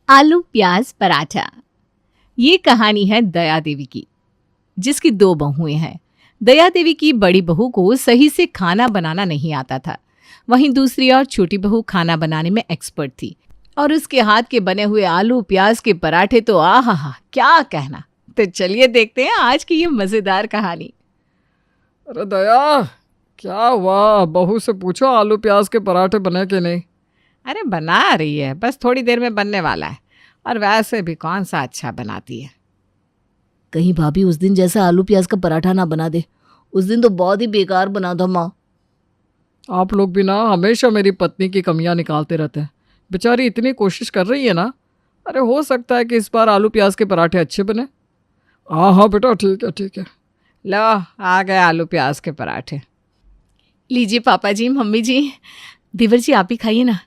आलू प्याज पराठा। ये कहानी है दया देवी की, जिसकी दो बहुएं हैं। दया देवी की बड़ी बहू को सही से खाना बनाना नहीं आता था, वहीं दूसरी और छोटी बहू खाना बनाने में एक्सपर्ट थी और उसके हाथ के बने हुए आलू प्याज के पराठे तो आहा क्या कहना। तो चलिए देखते हैं आज की ये मजेदार कहानी। अरे दया, क्या हुआ? बहू से पूछो आलू प्याज के पराठे बने कि नहीं। अरे बना रही है, बस थोड़ी देर में बनने वाला है। और वैसे भी कौन सा अच्छा बनाती है। कहीं भाभी उस दिन जैसा आलू प्याज का पराठा ना बना दे। उस दिन तो बहुत ही बेकार बना था माँ। आप लोग भी ना हमेशा मेरी पत्नी की कमियां निकालते रहते हैं। बेचारी इतनी कोशिश कर रही है ना। अरे हो सकता है कि इस बार आलू प्याज के पराठे अच्छे बने। हाँ हाँ बेटा, ठीक है ठीक है। लो आ गए आलू प्याज के पराठे। लीजिए पापा जी, मम्मी जी, देवर जी आप ही खाइए ना।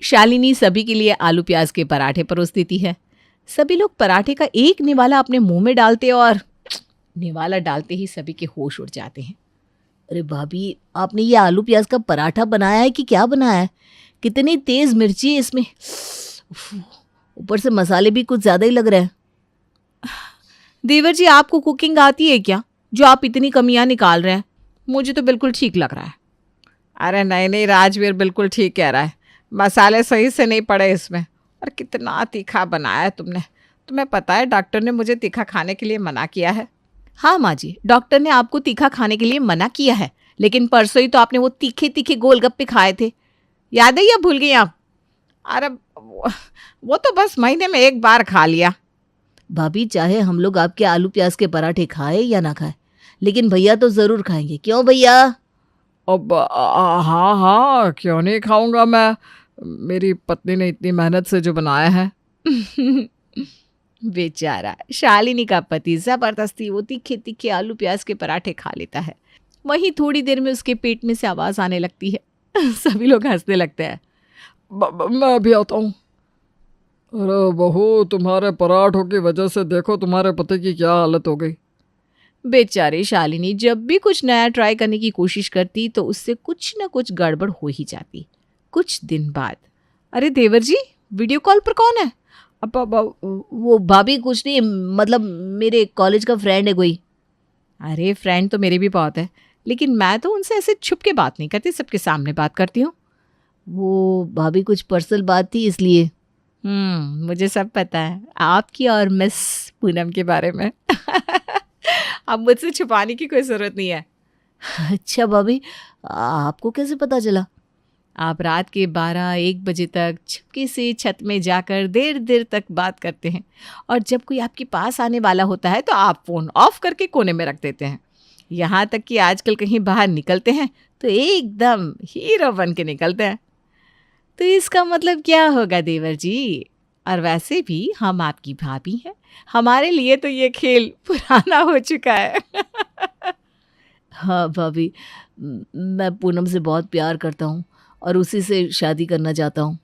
शालिनी सभी के लिए आलू प्याज के पराठे परोस देती है। सभी लोग पराठे का एक निवाला अपने मुंह में डालते और निवाला डालते ही सभी के होश उड़ जाते हैं। अरे भाभी, आपने ये आलू प्याज का पराठा बनाया है कि क्या बनाया है? कितनी तेज मिर्ची है इसमें। उफ, ऊपर से मसाले भी कुछ ज्यादा ही लग रहे हैं। देवर जी आपको कुकिंग आती है क्या, जो आप इतनी कमियां निकाल रहे हैं? मुझे तो बिल्कुल ठीक लग रहा है। अरे नहीं नहीं, राजवीर बिल्कुल ठीक कह रहा है। मसाले सही से नहीं पड़े इसमें। और कितना तीखा बनाया है तुमने। तुम्हें पता है डॉक्टर ने मुझे तीखा खाने के लिए मना किया है। हाँ माँ जी, डॉक्टर ने आपको तीखा खाने के लिए मना किया है, लेकिन परसों ही तो आपने वो तीखे तीखे गोलगप्पे खाए थे, याद है या भूल गई आप? अरे वो तो बस महीने में एक बार खा लिया। भाभी, चाहे हम लोग आपके आलू प्याज के पराठे खाए या ना खाए, लेकिन भैया तो जरूर खाएंगे। क्यों भैया? अब हाँ हाँ, क्यों नहीं खाऊंगा मैं। मेरी पत्नी ने इतनी मेहनत से जो बनाया है। बेचारा शालिनी का पति जबरदस्ती वो तीखे तीखे आलू प्याज के पराठे खा लेता है। वहीं थोड़ी देर में उसके पेट में से आवाज आने लगती है। सभी लोग हंसने लगते हैं। मैं भी आता हूँ। अरे बहू, तुम्हारे पराठों की वजह से देखो तुम्हारे पति की क्या हालत हो गई। बेचारी शालिनी जब भी कुछ नया ट्राई करने की कोशिश करती तो उससे कुछ न कुछ गड़बड़ हो ही जाती। कुछ दिन बाद, अरे देवर जी, वीडियो कॉल पर कौन है? अब वो भाभी कुछ नहीं, मतलब मेरे कॉलेज का फ्रेंड है कोई। अरे फ्रेंड तो मेरे भी बहुत है, लेकिन मैं तो उनसे ऐसे छुप के बात नहीं करती, सबके सामने बात करती हूँ। वो भाभी कुछ पर्सनल बात थी इसलिए। मुझे सब पता है आपकी और मिस पूनम के बारे में। अब मुझसे छुपाने की कोई ज़रूरत नहीं है। अच्छा भाभी, आपको कैसे पता चला? आप रात के 12-1 बजे तक छुपके से छत में जाकर देर देर तक बात करते हैं, और जब कोई आपके पास आने वाला होता है तो आप फ़ोन ऑफ करके कोने में रख देते हैं। यहाँ तक कि आजकल कहीं बाहर निकलते हैं तो एकदम हीरो बन के निकलते हैं। तो इसका मतलब क्या होगा देवर जी? और वैसे भी हम आपकी भाभी हैं, हमारे लिए तो ये खेल पुराना हो चुका है। हाँ भाभी, मैं पूनम से बहुत प्यार करता हूँ और उसी से शादी करना चाहता हूँ।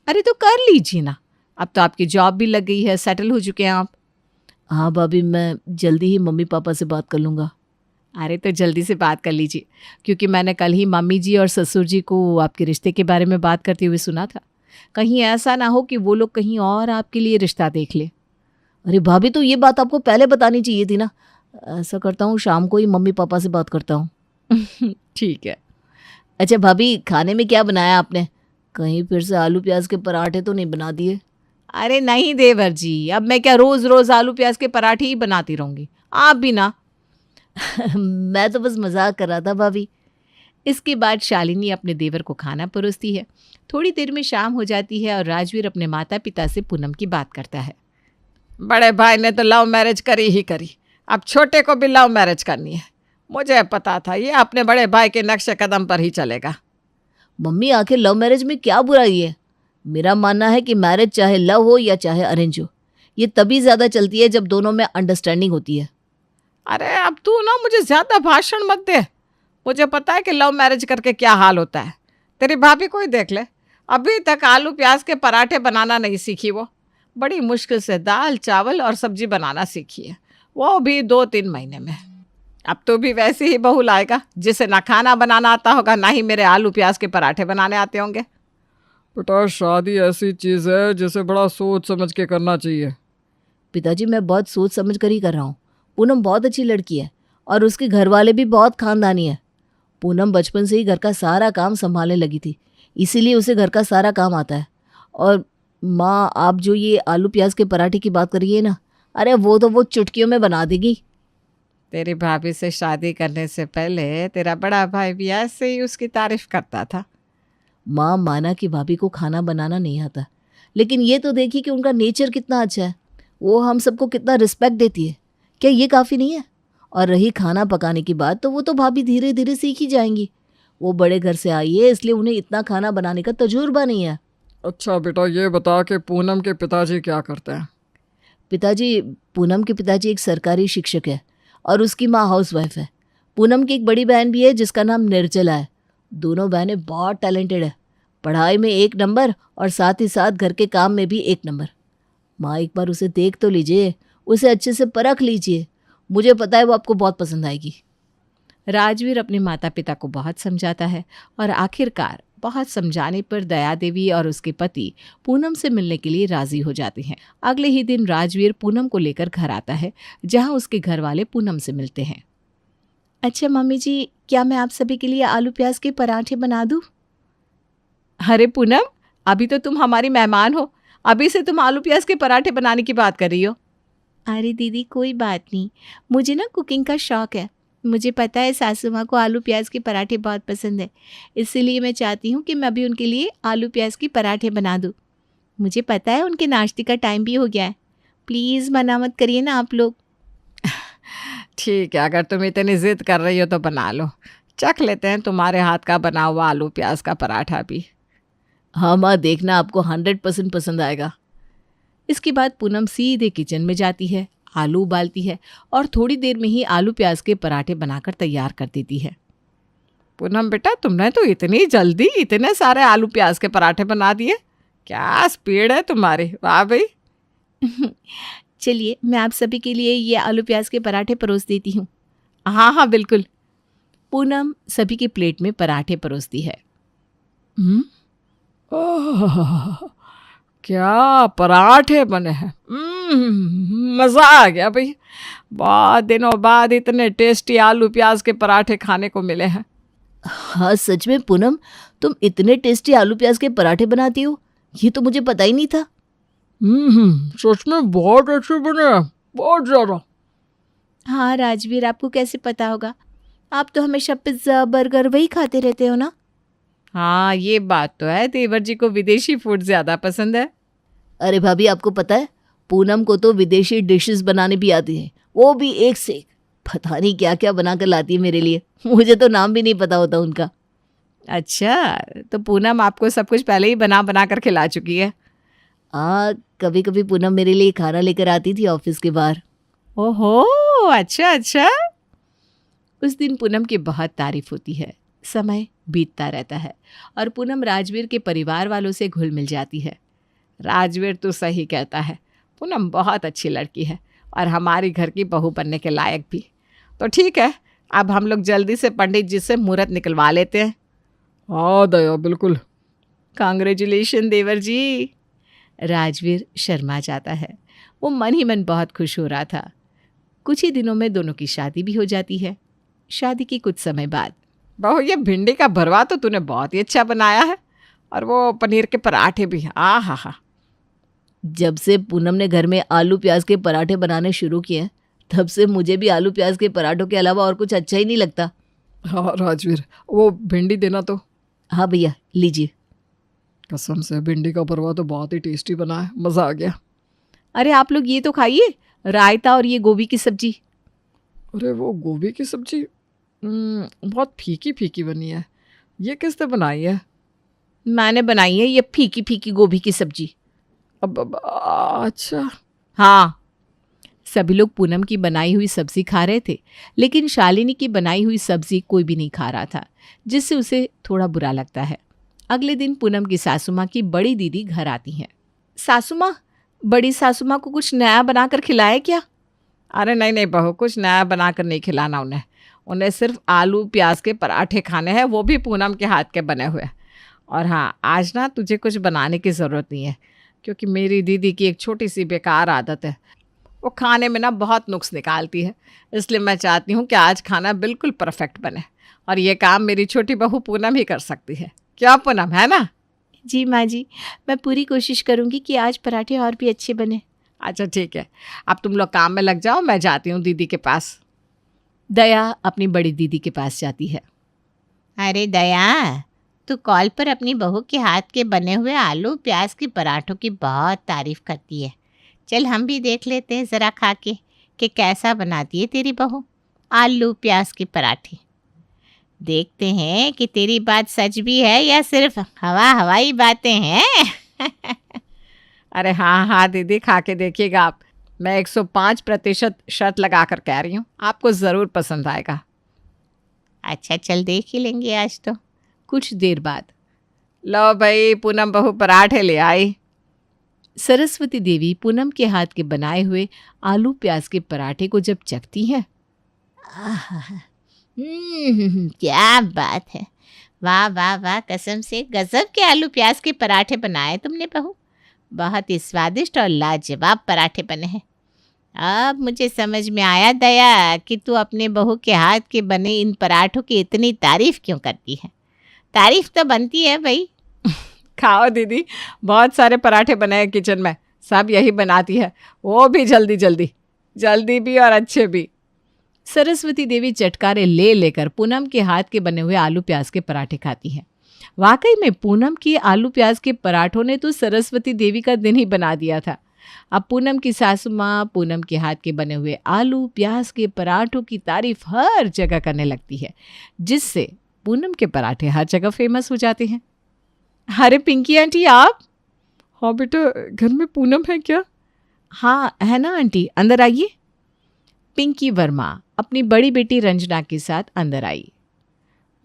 अरे तो कर लीजिए ना, अब तो आपकी जॉब भी लग गई है, सेटल हो चुके हैं आप। हाँ भाभी, मैं जल्दी ही मम्मी पापा से बात कर लूँगा। अरे तो जल्दी से बात कर लीजिए, क्योंकि मैंने कल ही मम्मी जी और ससुर जी को आपके रिश्ते के बारे में बात करते हुए सुना था। कहीं ऐसा ना हो कि वो लोग कहीं और आपके लिए रिश्ता देख ले। अरे भाभी, तो ये बात आपको पहले बतानी चाहिए थी ना। ऐसा करता हूँ, शाम को ही मम्मी पापा से बात करता हूँ। ठीक है। अच्छा भाभी, खाने में क्या बनाया आपने? कहीं फिर से आलू प्याज के पराठे तो नहीं बना दिए? अरे नहीं देवर जी, अब मैं क्या रोज़ रोज़ आलू प्याज के पराठे ही बनाती रहूँगी? आप भी ना। मैं तो बस मजाक कर रहा था भाभी। इसके बाद शालिनी अपने देवर को खाना परोसती है। थोड़ी देर में शाम हो जाती है और राजवीर अपने माता पिता से पूनम की बात करता है। बड़े भाई ने तो लव मैरिज करी ही करी, अब छोटे को भी लव मैरिज करनी है। मुझे पता था ये अपने बड़े भाई के नक्शे कदम पर ही चलेगा। मम्मी, आखिर लव मैरिज में क्या बुराई है? मेरा मानना है कि मैरिज चाहे लव हो या चाहे अरेंज हो, ये तभी ज़्यादा चलती है जब दोनों में अंडरस्टैंडिंग होती है। अरे अब तू ना मुझे ज़्यादा भाषण मत दे। मुझे पता है कि लव मैरिज करके क्या हाल होता है। तेरी भाभी को ही देख ले, अभी तक आलू प्याज के पराठे बनाना नहीं सीखी। वो बड़ी मुश्किल से दाल चावल और सब्जी बनाना सीखी है, वो भी 2-3 महीने में। अब तो भी वैसे ही बहू लाएगा जिसे ना खाना बनाना आता होगा, ना ही मेरे आलू प्याज के पराठे बनाने आते होंगे। बेटा शादी ऐसी चीज़ है जिसे बड़ा सोच समझ के करना चाहिए। पिताजी मैं बहुत सोच समझ कर ही कर रहा हूँ। पूनम बहुत अच्छी लड़की है और उसके घर वाले भी बहुत खानदानी है। पूनम बचपन से ही घर का सारा काम संभालने लगी थी, इसीलिए उसे घर का सारा काम आता है। और माँ, आप जो ये आलू प्याज के पराठे की बात करिए ना, अरे वो तो वो चुटकियों में बना देगी। तेरी भाभी से शादी करने से पहले तेरा बड़ा भाई भी ऐसे ही उसकी तारीफ करता था। माँ, माना कि भाभी को खाना बनाना नहीं आता, लेकिन ये तो देखिए कि उनका नेचर कितना अच्छा है। वो हम सबको कितना रिस्पेक्ट देती है। क्या ये काफ़ी नहीं है? और रही खाना पकाने की बात, तो वो तो भाभी धीरे धीरे सीख ही जाएंगी। वो बड़े घर से आई है, इसलिए उन्हें इतना खाना बनाने का तजुर्बा नहीं है। अच्छा बेटा ये बता कि पूनम के पिताजी क्या करते हैं? पिताजी, पूनम के पिताजी एक सरकारी शिक्षक है और उसकी माँ हाउसवाइफ है। पूनम की एक बड़ी बहन भी है जिसका नाम निर्जला है। दोनों बहनें बहुत टैलेंटेड है, पढ़ाई में 1 नंबर और साथ ही साथ घर के काम में भी 1 नंबर। माँ, एक बार उसे देख तो लीजिए, उसे अच्छे से परख लीजिए। मुझे पता है वो आपको बहुत पसंद आएगी। राजवीर अपने माता पिता को बहुत समझाता है और आखिरकार बहुत समझाने पर दया देवी और उसके पति पूनम से मिलने के लिए राजी हो जाते हैं। अगले ही दिन राजवीर पूनम को लेकर घर आता है, जहां उसके घर वाले पूनम से मिलते हैं। अच्छा मम्मी जी, क्या मैं आप सभी के लिए आलू प्याज के पराठे बना दूं? अरे पूनम, अभी तो तुम हमारी मेहमान हो, अभी से तुम आलू प्याज के पराठे बनाने की बात कर रही हो। अरे दीदी कोई बात नहीं, मुझे ना कुकिंग का शौक है। मुझे पता है सासू माँ को आलू प्याज के पराठे बहुत पसंद है, इसीलिए मैं चाहती हूँ कि मैं भी उनके लिए आलू प्याज के पराठे बना दूँ। मुझे पता है उनके नाश्ते का टाइम भी हो गया है, प्लीज़ मना मत करिए ना आप लोग। ठीक है, अगर तुम इतनी जिद कर रही हो तो बना लो, चख लेते हैं तुम्हारे हाथ का बना हुआ आलू प्याज का पराठा भी। हाँ माँ, देखना आपको 100% पसंद आएगा। इसके बाद पूनम सीधे किचन में जाती है, आलू उबालती है और थोड़ी देर में ही आलू प्याज के पराठे बनाकर तैयार कर देती है। पूनम बेटा, तुमने तो इतनी जल्दी इतने सारे आलू प्याज के पराठे बना दिए, क्या स्पीड है तुम्हारी, वाह भाई। चलिए मैं आप सभी के लिए ये आलू प्याज के पराठे परोस देती हूँ। हाँ हाँ बिल्कुल। पूनम सभी के प्लेट में पराठे परोसती है। आह, क्या पराठे बने हैं। मज़ा आ गया भाई, बहुत दिनों बाद इतने टेस्टी आलू प्याज के पराठे खाने को मिले हैं। हाँ सच में पूनम, तुम इतने टेस्टी आलू प्याज के पराठे बनाती हो, ये तो मुझे पता ही नहीं था। सच में बहुत अच्छे बने हैं, बहुत ज़्यादा। हाँ राजवीर, आपको कैसे पता होगा? आप तो हमेशा पिज्ज़ा बर्गर वही खाते रहते हो ना। हाँ ये बात तो है, देवर जी को विदेशी फूड ज़्यादा पसंद है। अरे भाभी, आपको पता है पूनम को तो विदेशी डिशेस बनाने भी आती हैं, वो भी एक से एक। पता नहीं क्या क्या बना कर लाती है मेरे लिए, मुझे तो नाम भी नहीं पता होता उनका। अच्छा, तो पूनम आपको सब कुछ पहले ही बना बना कर खिला चुकी है। कभी कभी पूनम मेरे लिए खाना लेकर आती थी ऑफिस के बाहर। ओहो, अच्छा अच्छा। उस दिन पूनम की बहुत तारीफ होती है। समय बीतता रहता है और पूनम राजवीर के परिवार वालों से घुल मिल जाती है। राजवीर तो सही कहता है, पूनम बहुत अच्छी लड़की है और हमारी घर की बहू बनने के लायक भी। तो ठीक है, अब हम लोग जल्दी से पंडित जी से मुहूर्त निकलवा लेते हैं। हाँ दया, बिल्कुल। कांग्रेचुलेशन देवर जी। राजवीर शर्मा जाता है। वो मन ही मन बहुत खुश हो रहा था। कुछ ही दिनों में दोनों की शादी भी हो जाती है। शादी के कुछ समय बाद, बहू ये भिंडी का भरवा तो तूने बहुत ही अच्छा बनाया है, और वो पनीर के पराठे भी। आ हा हा। जब से पूनम ने घर में आलू प्याज के पराठे बनाने शुरू किए, तब से मुझे भी आलू प्याज के पराठों के अलावा और कुछ अच्छा ही नहीं लगता। हाँ राजवीर, वो भिंडी देना तो। हाँ भैया, लीजिए। कसम से भिंडी का भरवा तो बहुत ही टेस्टी बना है, मज़ा आ गया। अरे आप लोग ये तो खाइए, रायता और ये गोभी की सब्जी। अरे वो गोभी की सब्जी बहुत फीकी फीकी बनी है, ये किसने बनाई है? मैंने बनाई है ये फीकी फीकी गोभी की सब्जी। अच्छा। हाँ, सभी लोग पूनम की बनाई हुई सब्जी खा रहे थे, लेकिन शालिनी की बनाई हुई सब्जी कोई भी नहीं खा रहा था, जिससे उसे थोड़ा बुरा लगता है। अगले दिन पूनम की सासू माँ की बड़ी दीदी घर आती हैं। सासू माँ, बड़ी सासू माँ को कुछ नया बनाकर खिलाए क्या? अरे नहीं नहीं बहू, कुछ नया बनाकर नहीं खिलाना उन्हें। उन्हें सिर्फ आलू प्याज के पराठे खाने हैं, वो भी पूनम के हाथ के बने हुए। और हाँ, आज ना तुझे कुछ बनाने की ज़रूरत नहीं है, क्योंकि मेरी दीदी की एक छोटी सी बेकार आदत है, वो खाने में ना बहुत नुक्स निकालती है। इसलिए मैं चाहती हूँ कि आज खाना बिल्कुल परफेक्ट बने, और ये काम मेरी छोटी बहू पूनम ही कर सकती है। क्या पूनम, है ना? जी माँ जी, मैं पूरी कोशिश करूँगी कि आज पराठे और भी अच्छे बने। अच्छा ठीक है, अब तुम लोग काम में लग जाओ, मैं जाती हूँ दीदी के पास। दया अपनी बड़ी दीदी के पास जाती है। अरे दया, तू कॉल पर अपनी बहू के हाथ के बने हुए आलू प्याज के पराठों की बहुत तारीफ करती है। चल हम भी देख लेते हैं ज़रा खा के कि कैसा बनाती है तेरी बहू आलू प्याज के पराठे। देखते हैं कि तेरी बात सच भी है या सिर्फ हवाई बातें हैं। अरे हाँ हाँ दीदी, खा के देखिएगा आप। मैं 105% शर्त लगा कर कह रही हूँ, आपको ज़रूर पसंद आएगा। अच्छा चल देख ही लेंगे आज तो। कुछ देर बाद लो भाई, पूनम बहू पराठे ले आई। सरस्वती देवी पूनम के हाथ के बनाए हुए आलू प्याज के पराठे को जब चखती हैं, क्या बात है, वाह वाह वाह, कसम से गजब के आलू प्याज के पराठे बनाए तुमने बहू। बहुत ही स्वादिष्ट और लाजवाब पराठे बने हैं। अब मुझे समझ में आया दया कि तू अपने बहू के हाथ के बने इन पराठों की इतनी तारीफ क्यों करती है। तारीफ तो बनती है भाई। खाओ दीदी, बहुत सारे पराठे बने हैं किचन में, सब यही बनाती है, वो भी जल्दी भी और अच्छे भी। सरस्वती देवी चटकारे ले लेकर पूनम के हाथ के बने हुए आलू प्याज के पराठे खाती हैं। वाकई में पूनम की आलू प्याज के पराठों ने तो सरस्वती देवी का दिन ही बना दिया था। अब पूनम की सासू माँ पूनम के हाथ के बने हुए आलू प्याज के पराठों की तारीफ हर जगह करने लगती है, जिससे पूनम के पराठे हर जगह फेमस हो जाते हैं। अरे पिंकी आंटी, आप? हाँ बेटा, घर में पूनम है क्या? हाँ है ना आंटी, अंदर आइए। पिंकी वर्मा अपनी बड़ी बेटी रंजना के साथ अंदर आई।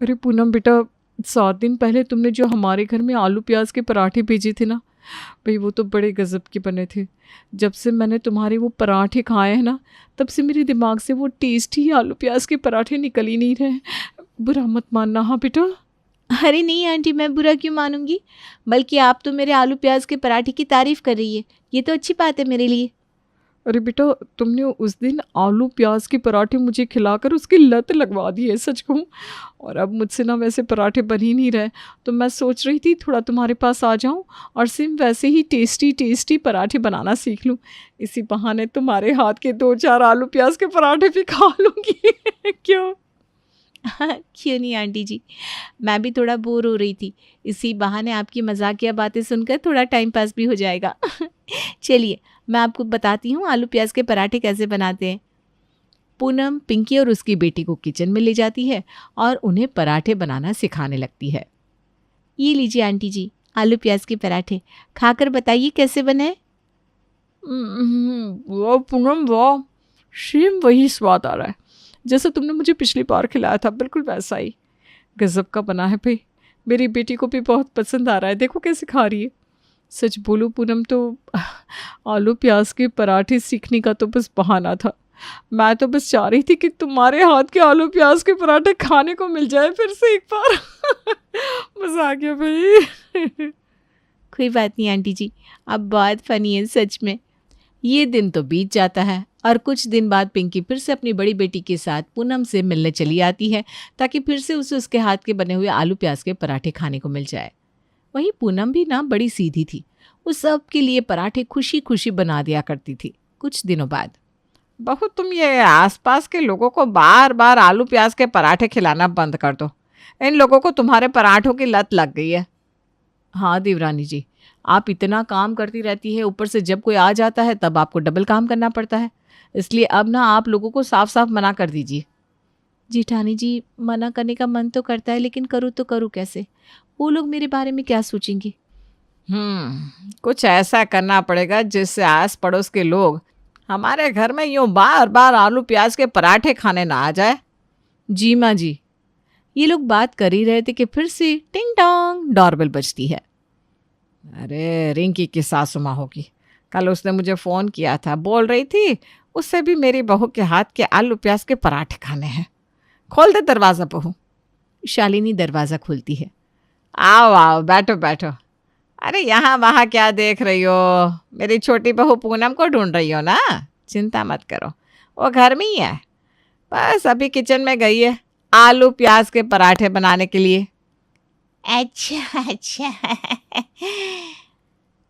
अरे पूनम बेटा, 7 दिन पहले तुमने जो हमारे घर में आलू प्याज के पराठे भेजे थे ना भाई, वो तो बड़े गजब के बने थे। जब से मैंने तुम्हारे वो पराठे खाए हैं ना, तब से मेरे दिमाग से वो टेस्टी आलू प्याज के पराठे निकल ही नहीं रहे। बुरा मत मानना हाँ बेटा। अरे नहीं आंटी, मैं बुरा क्यों मानूंगी, बल्कि आप तो मेरे आलू प्याज के पराठे की तारीफ कर रही है, ये तो अच्छी बात है मेरे लिए। अरे बेटा, तुमने उस दिन आलू प्याज के पराठे मुझे खिलाकर उसकी लत लगवा दी है, सच कहूँ। और अब मुझसे ना वैसे पराठे बन ही नहीं रहे, तो मैं सोच रही थी थोड़ा तुम्हारे पास आ जाऊँ और सेम वैसे ही टेस्टी पराठे बनाना सीख लूँ। इसी बहाने तुम्हारे हाथ के 2-4 आलू प्याज के पराठे भी खा लूँगी। क्यों? क्यों नहीं आंटी जी, मैं भी थोड़ा बोर हो रही थी, इसी बहाने आपकी मजाकिया बातें सुनकर थोड़ा टाइम पास भी हो जाएगा। चलिए मैं आपको बताती हूँ आलू प्याज के पराठे कैसे बनाते हैं। पूनम पिंकी और उसकी बेटी को किचन में ले जाती है और उन्हें पराठे बनाना सिखाने लगती है। ये लीजिए आंटी जी, आलू प्याज के पराठे, खाकर बताइए कैसे बने। वाह पूनम वाह, सेम वही स्वाद आ रहा है जैसा तुमने मुझे पिछली बार खिलाया था, बिल्कुल वैसा ही। गजब का बना है भाई, मेरी बेटी को भी बहुत पसंद आ रहा है, देखो कैसे खा रही है। सच बोलूं पूनम, तो आलू प्याज के पराठे सीखने का तो बस बहाना था। मैं तो बस चाह रही थी कि तुम्हारे हाथ के आलू प्याज के पराठे खाने को मिल जाए फिर से एक बार। मजा आ गया भाई। कोई बात नहीं आंटी जी, अब बहुत फनी है सच में। ये दिन तो बीत जाता है और कुछ दिन बाद पिंकी फिर से अपनी बड़ी बेटी के साथ पूनम से मिलने चली आती है, ताकि फिर से उसे उसके हाथ के बने हुए आलू प्याज के पराठे खाने को मिल जाए। वहीं पूनम भी ना बड़ी सीधी थी, वो सब के लिए पराठे खुशी खुशी बना दिया करती थी। कुछ दिनों बाद, बहू तुम ये आसपास के लोगों को बार बार आलू प्याज के पराठे खिलाना बंद कर दो, इन लोगों को तुम्हारे पराठों की लत लग गई है। हाँ देवरानी जी, आप इतना काम करती रहती है, ऊपर से जब कोई आ जाता है तब आपको डबल काम करना पड़ता है, इसलिए अब ना आप लोगों को साफ साफ मना कर दीजिए। जेठानी जी, मना करने का मन तो करता है, लेकिन करूँ तो करूँ कैसे, वो लोग मेरे बारे में क्या सोचेंगे। कुछ ऐसा करना पड़ेगा जिससे आस पड़ोस के लोग हमारे घर में यूँ बार बार आलू प्याज के पराठे खाने ना आ जाए। जी माँ जी। ये लोग बात कर ही रहे थे कि फिर से टिंग टोंग डोरबेल बजती है। अरे रिंकी की सासू माँ होगी, कल उसने मुझे फ़ोन किया था, बोल रही थी उससे भी मेरी बहू के हाथ के आलू प्याज के पराठे खाने हैं। खोल दे दरवाज़ा बहू। शालिनी दरवाज़ा खोलती है। आओ आओ, बैठो बैठो। अरे यहाँ वहाँ क्या देख रही हो? मेरी छोटी बहू पूनम को ढूंढ रही हो ना? चिंता मत करो, वो घर में ही है। बस अभी किचन में गई है आलू प्याज के पराठे बनाने के लिए। अच्छा अच्छा।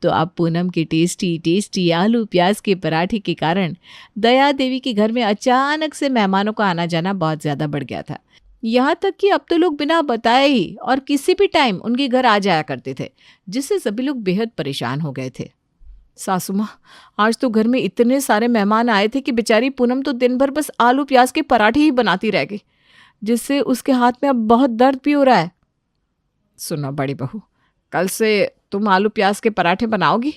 तो अब पूनम के टेस्टी टेस्टी आलू प्याज के पराठे के कारण दया देवी के घर में अचानक से मेहमानों का आना जाना बहुत ज़्यादा बढ़ गया था। यहाँ तक कि अब तो लोग बिना बताए ही और किसी भी टाइम उनके घर आ जाया करते थे, जिससे सभी लोग बेहद परेशान हो गए थे। सासू माँ, आज तो घर में इतने सारे मेहमान आए थे कि बेचारी पूनम तो दिन भर बस आलू प्याज के पराठे ही बनाती रह गई, जिससे उसके हाथ में अब बहुत दर्द भी हो रहा है। सुनो बड़ी बहू, कल से तुम आलू प्याज के पराठे बनाओगी?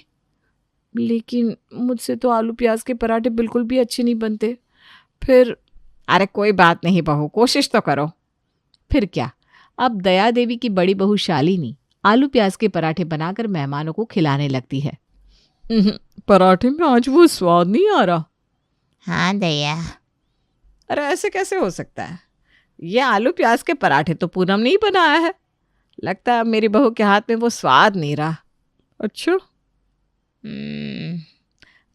लेकिन मुझसे तो आलू प्याज के पराठे बिल्कुल भी अच्छे नहीं बनते। फिर अरे कोई बात नहीं बहू, कोशिश तो करो। फिर क्या, अब दया देवी की बड़ी बहू शालिनी आलू प्याज के पराठे बनाकर मेहमानों को खिलाने लगती है। पराठे में आज वो स्वाद नहीं आ रहा। हाँ दया। अरे ऐसे कैसे हो सकता है? ये आलू प्याज के पराठे तो पूनम ने ही बनाया है। लगता है मेरी बहू के हाथ में वो स्वाद नहीं रहा। अच्छा,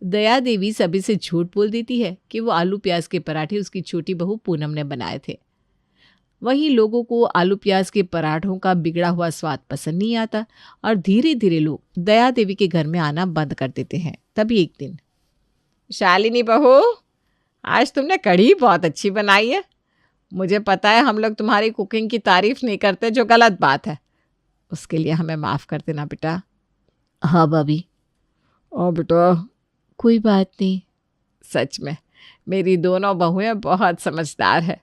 दया देवी सभी से झूठ बोल देती है कि वो आलू प्याज के पराठे उसकी छोटी बहू पूनम ने बनाए थे। वहीं लोगों को आलू प्याज के पराठों का बिगड़ा हुआ स्वाद पसंद नहीं आता और धीरे धीरे लोग दया देवी के घर में आना बंद कर देते हैं। तभी एक दिन, शालिनी बहू, आज तुमने कढ़ी बहुत अच्छी बनाई है। मुझे पता है हम लोग तुम्हारी कुकिंग की तारीफ नहीं करते, जो गलत बात है। उसके लिए हमें माफ़ कर देना बेटा। हाँ भाभी। बेटा। कोई बात नहीं। सच में मेरी दोनों बहुएं बहुत समझदार है।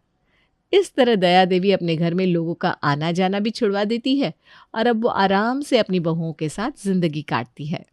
इस तरह दया देवी अपने घर में लोगों का आना जाना भी छुड़वा देती है और अब वो आराम से अपनी बहुओं के साथ जिंदगी काटती है।